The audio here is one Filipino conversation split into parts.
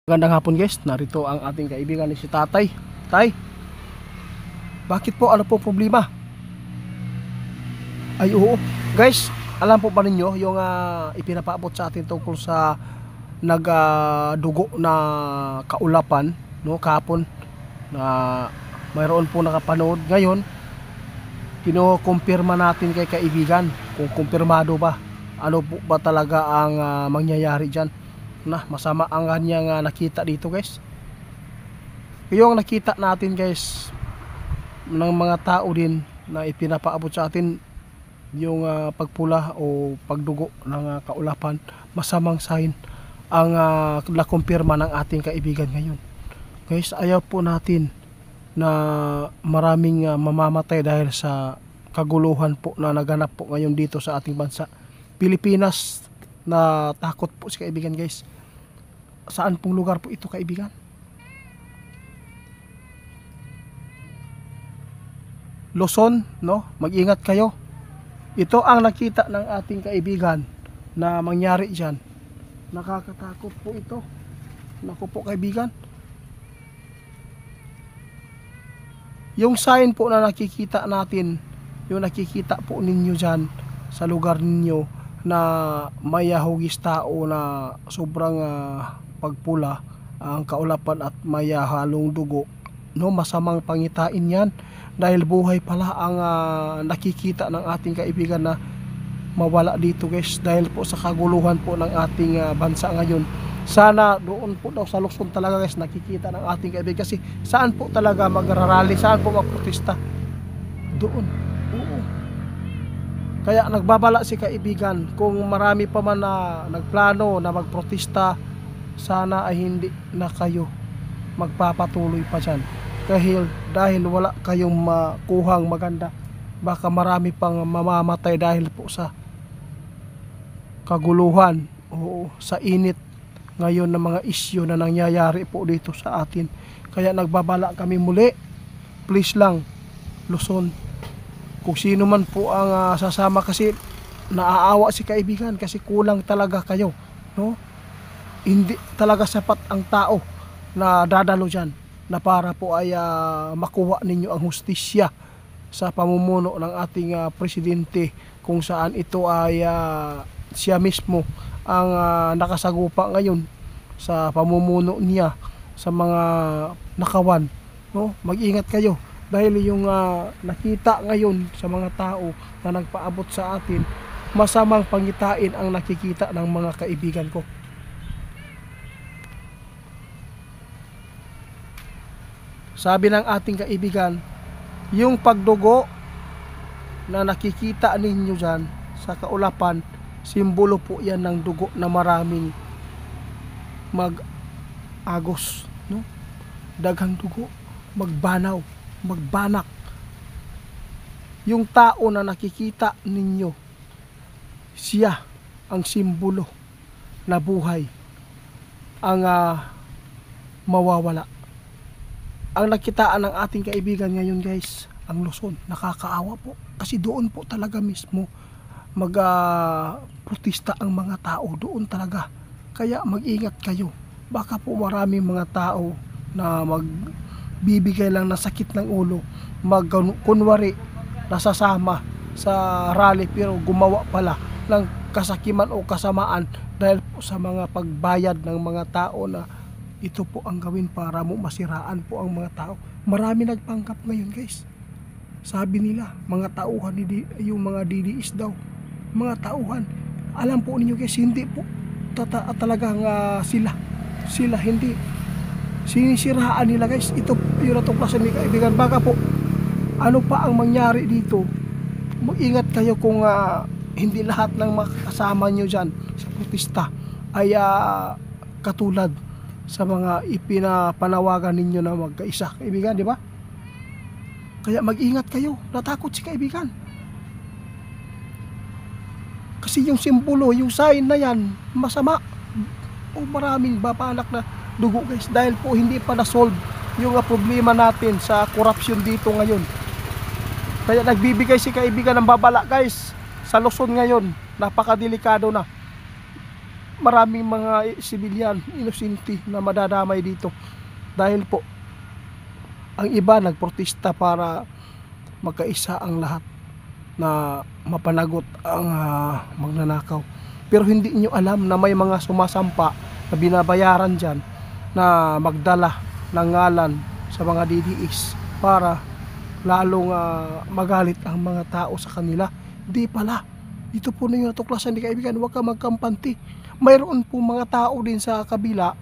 Magandang hapon guys, narito ang ating kaibigan ni si Tatay. Tay, bakit po? Ano po problema? Ay oo, guys, alam po ba ninyo yung ipinapaabot sa atin tungkol sa nagdugo na kaulapan, no, kahapon na mayroon po nakapanood. Ngayon, kinukumpirma natin kay kaibigan kung kumpirmado ba, ano po ba talaga ang mangyayari dyan. Na masama ang kanyang nakita dito guys. Yung nakita natin guys ng mga tao din na ipinapaabot sa atin yung pagpula o pagdugo ng kaulapan, masamang sign ang nakumpirma ng ating kaibigan ngayon. Guys, ayaw po natin na maraming mamamatay dahil sa kaguluhan po na naganap po ngayon dito sa ating bansa Pilipinas. Na takot po si kaibigan guys. Saan pong lugar po ito kaibigan? Luzon, no? Mag-ingat kayo. Ito ang nakita ng ating kaibigan na mangyari dyan. Nakakatakot po ito. Naku po kaibigan. Yung sign po na nakikita natin, yung nakikita po ninyo dyan sa lugar ninyo, na may hugis tao na sobrang pagpula ang kaulapan at may halong dugo, no, masamang pangitain yan dahil buhay pala ang nakikita ng ating kaibigan na mawala dito guys dahil po sa kaguluhan po ng ating bansa ngayon. Sana doon po daw sa Luzon talaga guys nakikita ng ating kaibigan, kasi saan po talaga magrarally, saan po magprotesta? Doon. Oo. Kaya nagbabala si kaibigan, kung marami pa man na nagplano na magprotesta, sana ay hindi na kayo magpapatuloy pa dyan. Dahil wala kayong makuhang maganda, baka marami pang mamamatay dahil po sa kaguluhan o sa init ngayon ng mga isyu na nangyayari po dito sa atin. Kaya nagbabala kami muli, please lang Luzon, kung sino man po ang sasama, kasi naaawa si kaibigan kasi kulang talaga kayo, no? Hindi talaga sapat ang tao na dadalo dyan na para po ay makuha ninyo ang hustisya sa pamumuno ng ating presidente, kung saan ito ay siya mismo ang nakasagupa ngayon sa pamumuno niya sa mga nakawan, no? Mag-ingat kayo. Dahil yung nakita ngayon sa mga tao na nagpaabot sa atin, masamang pangitain ang nakikita ng mga kaibigan ko. Sabi ng ating kaibigan, yung pagdugo na nakikita ninyo dyan sa kaulapan, simbolo po yan ng dugo na maraming mag-agos, no? Daghang dugo, magbanak. Yung tao na nakikita ninyo, siya ang simbolo na buhay ang mawawala. Ang nakitaan ng ating kaibigan ngayon guys, ang Luzon, nakakaawa po kasi doon po talaga mismo protesta ang mga tao doon talaga. Kaya mag-ingat kayo, baka po maraming mga tao na bibigay lang ng sakit ng ulo, kunwari nasasama sa rally pero gumawa pala ng kasakiman o kasamaan dahil po sa mga pagbayad ng mga tao na ito po ang gawin para mo masiraan po ang mga tao. Marami nagpanggap ngayon guys. Sabi nila, mga tauhan, yung mga DDS daw, mga tauhan. Alam po ninyo guys, hindi po talagang sila hindi sinisiraan nila guys. Ito yung natuklasan ni kaibigan. Baka po ano pa ang mangyari dito. Mag-ingat kayo kung hindi lahat ng makasama nyo dyan sa protesta ay katulad sa mga ipinapanawagan ninyo na magkaisa kaibigan, di ba? Kaya mag-ingat kayo. Natakot si kaibigan kasi yung simbolo, yung sign na yan masama o maraming babanak na dugo guys, dahil po hindi pa na-solve yung problema natin sa corruption dito ngayon. Kaya nagbibigay si kaibigan ng babala guys sa Luzon ngayon, napakadelikado na. maraming mga sibilyan, inosente na madadamay dito. Dahil po, ang iba nagprotesta para magkaisa ang lahat na mapanagot ang magnanakaw. Pero hindi nyo alam na may mga sumasampa na binabayaran dyan na magdala ng ngalan sa mga DDS para lalong magalit ang mga tao sa kanila. Di pala. Ito po na yung natuklasan ni kaibigan, huwag ka magkampante. Mayroon po mga tao din sa kabila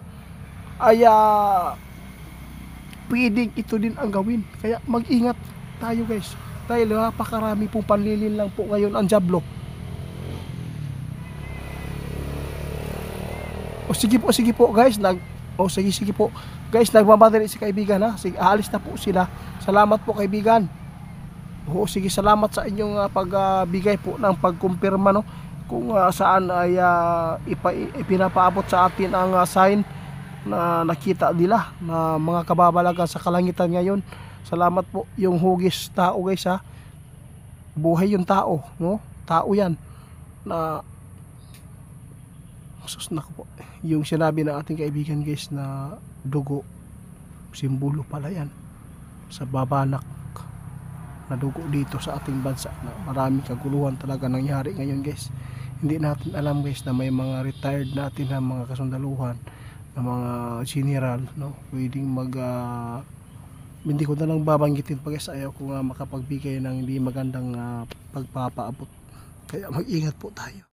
ay pwedeng ito din ang gawin. Kaya mag-ingat tayo guys. Dahil napakarami pong panlilin lang po ngayon ang Diablo. Sige po guys, sige po. Guys, nagmamadali si kaibigan ha. Sige, aalis na po sila. Salamat po kaibigan. Sige, salamat sa inyong pagbigay po ng pagkumpirma no, kung saan ay ipinapaabot sa atin ang sign na nakita nila na mga kababalagan sa kalangitan ngayon. Salamat po. Yung hugis tao guys ha. Buhay yung tao, no? Tao yan na po. Yung sinabi ng ating kaibigan guys na dugo, simbolo pala yan sa babanak na dugo dito sa ating bansa, na maraming kaguluhan talaga nangyari ngayon guys. Hindi natin alam guys na may mga retired natin na mga kasundaluhan, na mga general, no, pwedeng hindi ko na lang babanggitin pa guys, ayaw ko nga makapagbigay ng hindi magandang pagpapaabot. Kaya mag-ingat po tayo.